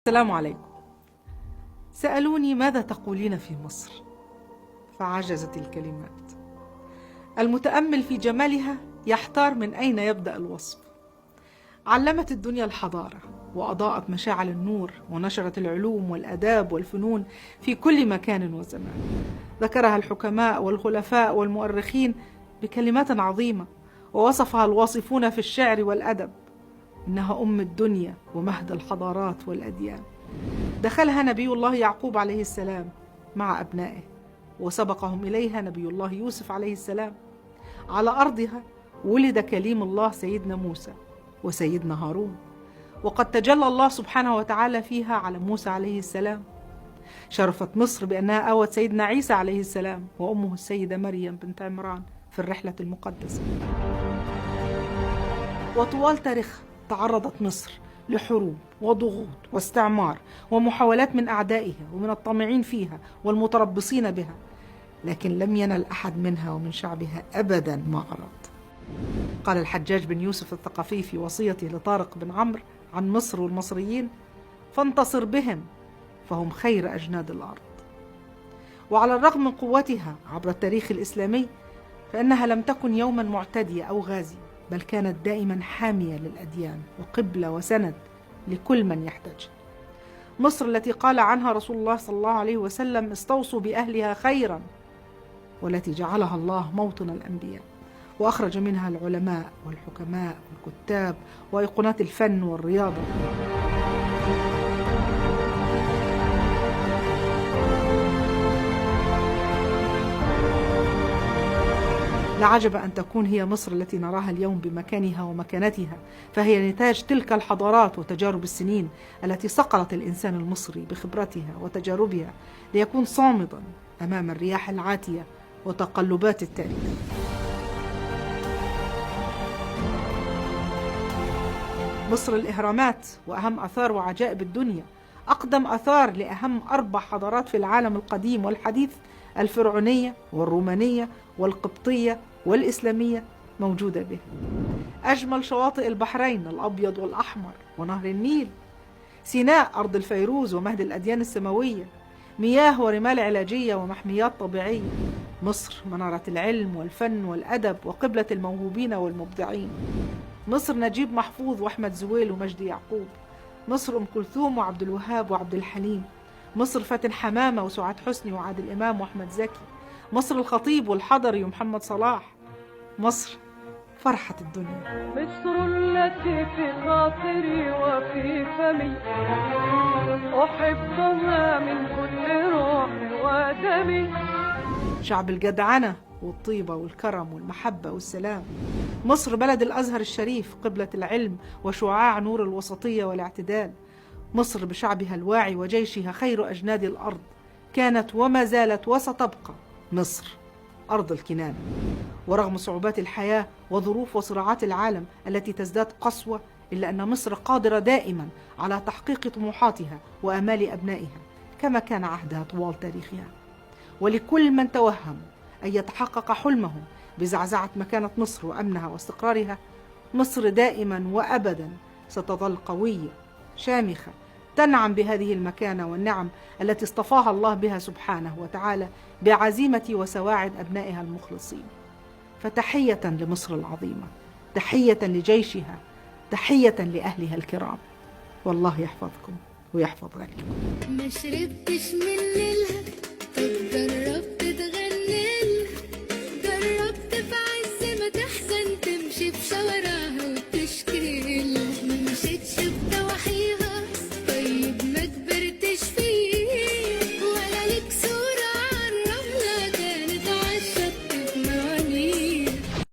السلام عليكم. سألوني ماذا تقولين في مصر؟ فعجزت الكلمات. المتأمل في جمالها يحتار من أين يبدأ الوصف. علمت الدنيا الحضارة وأضاءت مشاعل النور ونشرت العلوم والآداب والفنون في كل مكان وزمان. ذكرها الحكماء والخلفاء والمؤرخين بكلمات عظيمة، ووصفها الواصفون في الشعر والأدب. إنها أم الدنيا ومهد الحضارات والأديان. دخلها نبي الله يعقوب عليه السلام مع أبنائه، وسبقهم إليها نبي الله يوسف عليه السلام. على أرضها ولد كليم الله سيدنا موسى وسيدنا هارون، وقد تجلى الله سبحانه وتعالى فيها على موسى عليه السلام. شرفت مصر بأنها آوت سيدنا عيسى عليه السلام وأمه السيدة مريم بنت عمران في الرحلة المقدسة. وطوال تاريخها تعرضت مصر لحروب وضغوط واستعمار ومحاولات من أعدائها ومن الطامعين فيها والمتربصين بها، لكن لم ينل أحد منها ومن شعبها أبدا ما أراد. قال الحجاج بن يوسف الثقفي في وصيته لطارق بن عمرو عن مصر والمصريين: فانتصر بهم فهم خير أجناد الأرض. وعلى الرغم من قوتها عبر التاريخ الإسلامي، فإنها لم تكن يوما معتدية أو غازية، بل كانت دائما حامية للأديان وقبلة وسند لكل من يحتاج. مصر التي قال عنها رسول الله صلى الله عليه وسلم: استوصوا بأهلها خيرا، والتي جعلها الله موطن الأنبياء، وأخرج منها العلماء والحكماء والكتاب وأيقونات الفن والرياضة. لعجب أن تكون هي مصر التي نراها اليوم بمكانها ومكانتها، فهي نتاج تلك الحضارات وتجارب السنين التي صقلت الإنسان المصري بخبرتها وتجاربها ليكون صامدا أمام الرياح العاتية وتقلبات التاريخ. مصر الإهرامات وأهم آثار وعجائب الدنيا، أقدم آثار لأهم 4 حضارات في العالم القديم والحديث: الفرعونية والرومانية والقبطية والإسلامية، موجودة به. أجمل شواطئ البحرين الأبيض والأحمر ونهر النيل. سيناء أرض الفيروز ومهد الأديان السماوية. مياه ورمال علاجية ومحميات طبيعية. مصر منارة العلم والفن والأدب وقبلة الموهوبين والمبدعين. مصر نجيب محفوظ وأحمد زويل ومجدي يعقوب. مصر أم كلثوم وعبد الوهاب وعبد الحليم. مصر فاتن حمامة وسعاد حسني وعادل إمام وأحمد زكي. مصر الخطيب والحضري ومحمد صلاح. مصر فرحة الدنيا. مصر التي في خاطري وفي فمي، أحبها من كل روحي ودمي. شعب الجدعنة والطيبة والكرم والمحبة والسلام. مصر بلد الأزهر الشريف، قبلة العلم وشعاع نور الوسطية والاعتدال. مصر بشعبها الواعي وجيشها خير أجناد الأرض، كانت وما زالت وستبقى مصر أرض الكنانة. ورغم صعوبات الحياة وظروف وصراعات العالم التي تزداد قسوة، إلا أن مصر قادرة دائما على تحقيق طموحاتها وآمال أبنائها كما كان عهدها طوال تاريخها. ولكل من توهم أن يتحقق حلمهم بزعزعة مكانة مصر وأمنها واستقرارها، مصر دائما وأبدا ستظل قوية شامخة، تنعم بهذه المكانة والنعم التي اصطفاها الله بها سبحانه وتعالى بعزيمة وسواعد أبنائها المخلصين. فتحية لمصر العظيمة، تحية لجيشها، تحية لأهلها الكرام. والله يحفظكم ويحفظ غيركم. ما شربتش من ليلها